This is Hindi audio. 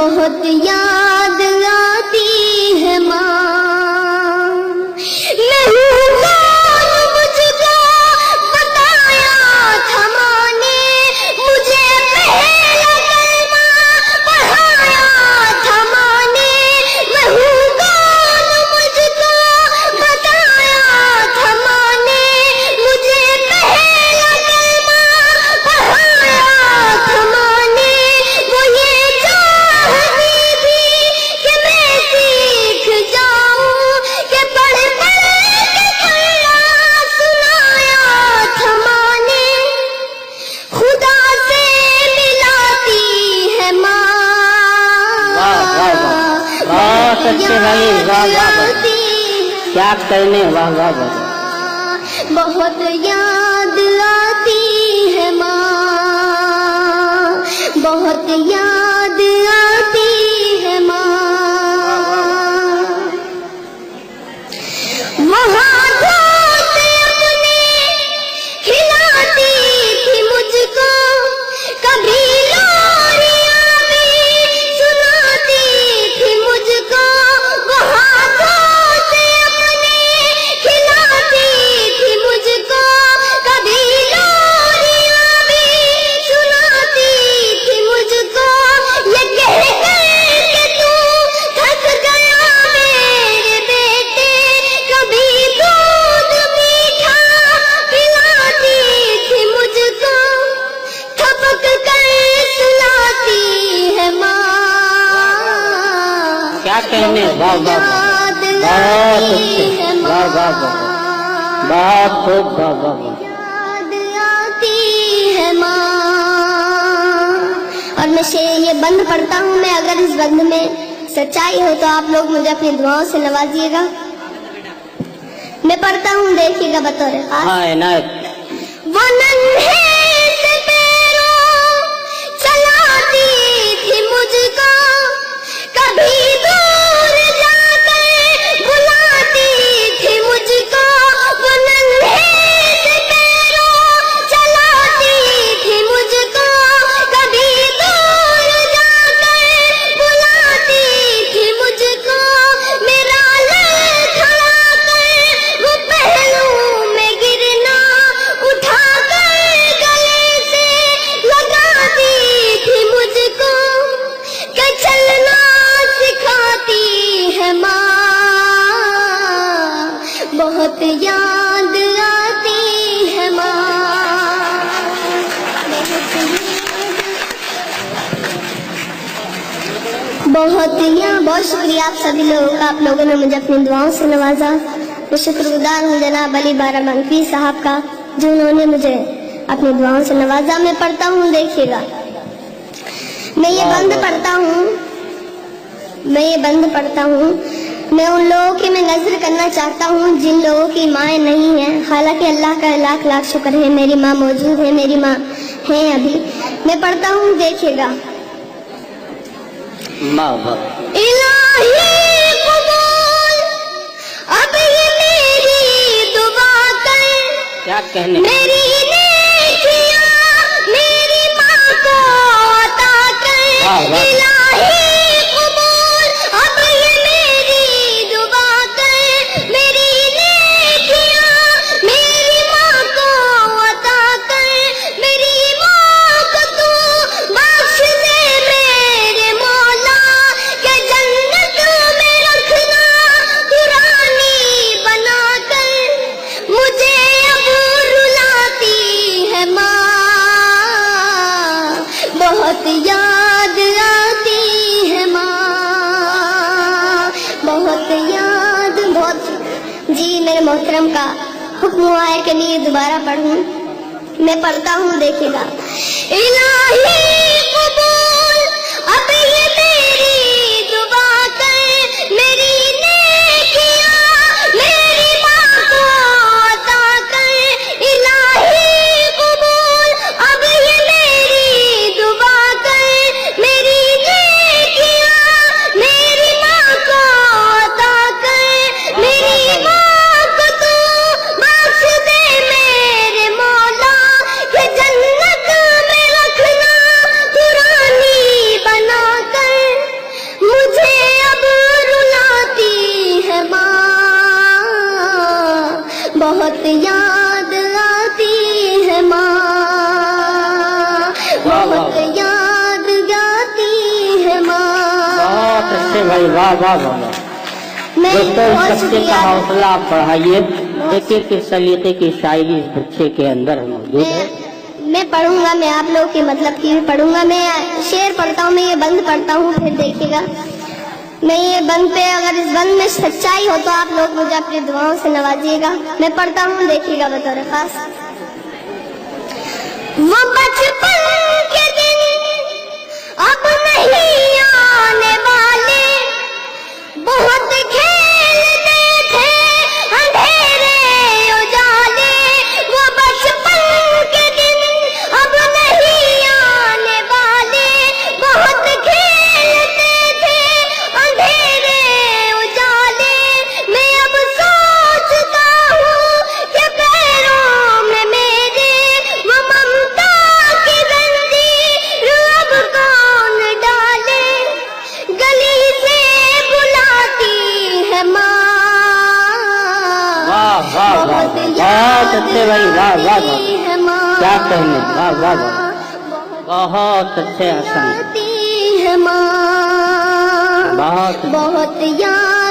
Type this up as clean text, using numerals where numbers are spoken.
बहुत याद आती है माँ। मैं हूँ कौन मुझको बताया था माँ ने, मुझे पहला कलमा पढ़ाया था माँ ने। मैं हूँ कौन मुझको बताया था माँ ने, मुझे पहला कलमा पढ़ाया था माँ ने। वो ये चाहती थी कि मैं सीख जाऊं, कि पढ़ पढ़ के पढ़ना सुनाया था माँ ने। खुदा से मिलाती है माँ, बहुत अच्छे भाई, वाह वाह क्या कहने, वाह वाह वाह। बहुत याद आती है माँ, बहुत याद आती है माँ। वहाँ दोस्त अपने खिलाती थी मुझको, कभी लोरियां भी सुनाती थी मुझको। वहाँ दोस्त अपने खिलाती थी मुझको, कभी लोरियां भी सुनाती थी मुझको। ये कह कर के तू थक गया मेरे बेटे, कभी दूध मीठा पिलाती थी मुझको, थपक कर सुलाती है माँ। क्या कहने, वाह वाह वाह, बहुत अच्छे, वाह वाह वाह, बहुत खूब, वाह वाह वाह। याद आती है माँ। और मैं ये बंद पढ़ता हूँ मैं, अगर इस बंद में सच्चाई हो तो आप लोग मुझे अपनी दुआओं से नवाजिएगा। मैं पढ़ता हूँ, देखिएगा बतौर खास। हाँ इनायत। वो नन्हे से पैरों चलाती थी मुझको, कभी दूर जाकर बुलाती थी मुझको। वो नन्हे से पैरों चलाती थी मुझको, कभी दूर जाकर बुलाती थी मुझको। मेरा लड़खड़ाकर वो पहलू में गिरना उठाकर गले से लगाती थी मुझको, कि चलना सिखाती है माँ। बहुत याद आती है माँ, बहुत शुक्रिया आप सभी लोगों का, आप लोगों ने मुझे अपनी दुआओं से नवाजा। मैं शुक्रगुजार हूँ जनाब अली बाराबंकी साहब का, जिन्होंने मुझे अपनी दुआओं से नवाजा। मैं पढ़ता हूँ, देखिएगा। मैं ये बंद पढ़ता हूँ। मैं उन लोगों की मैं नजर करना चाहता हूँ जिन लोगों की माएँ नहीं हैं। हालांकि अल्लाह का लाख लाख शुक्र है, मेरी माँ मौजूद है, मेरी माँ है अभी। मैं पढ़ता हूँ, देखिएगा। इलाही कबूल अब ये मेरी दुआ कर, क्या कहने, मेरी नेकियां मेरी माँ को अता कर। वाह, वाह। इलाही कबूल अब ये मेरी दुआ कर, मेरी नेकियां मेरी माँ को अता कर। मेरी माँ को तू बख्श दे मेरे मौला, के जन्नत में रखना दुरानी बना कर। मुझे अब रुलाती है माँ, बहुत याद आती है माँ, बहुत याद। बहुत जी मेरे मोहतरम का हुक्म हुआ है कि मैं ये दोबारा पढ़ूं। मैं पढ़ता हूँ, देखिएगा। इलाही कबूल अब ये मेरी दुआ कर, मेरी नेकियां मेरी माँ को अता कर। इलाही कबूल अब ये मेरी दुआ कर, मेरी नेकियां मेरी माँ को अता कर। मेरी माँ को तू बख्श दे मेरे मौला, कि जन्नत में रखना अच्छे भाई, वाह वाह वाह। मैं दोस्तों, इस बहुत बच्चे का शुक्रिया। हौसला आप बढ़ाइए। देखिए किस सलीके की शायरी इस बच्चे के अंदर मौजूद है। मैं पढ़ूंगा, मैं आप लोग के मतलब की भी पढ़ूंगा। मैं शेर पढ़ता हूँ, मैं ये बंद पढ़ता हूँ, फिर देखिएगा। मैं ये बंद पे, अगर इस बंद में सच्चाई हो तो आप लोग मुझे अपनी दुआओं से नवाजिएगा। मैं पढ़ता हूँ, देखिएगा बतौर खास। वो बचपन के दिन अब नहीं आने वाले, बहुत खेलते थे अंधेरे उजाले। वो बचपन के दिन अब नहीं आने वाले, बहुत खेलते थे अंधेरे उजाले। मैं अब सोचता हूँ कि पैरों में मेरे वो ममता की जंजीर अब कौन डाले। गली से बुलाती है माँ, वाह वाह वाह, बहुत अच्छे भाई, वाह वाह वाह, है माँ, क्या कहने, वाह वाह वाह, बहुत अच्छे हसन, है माँ, बहुत बहुत याद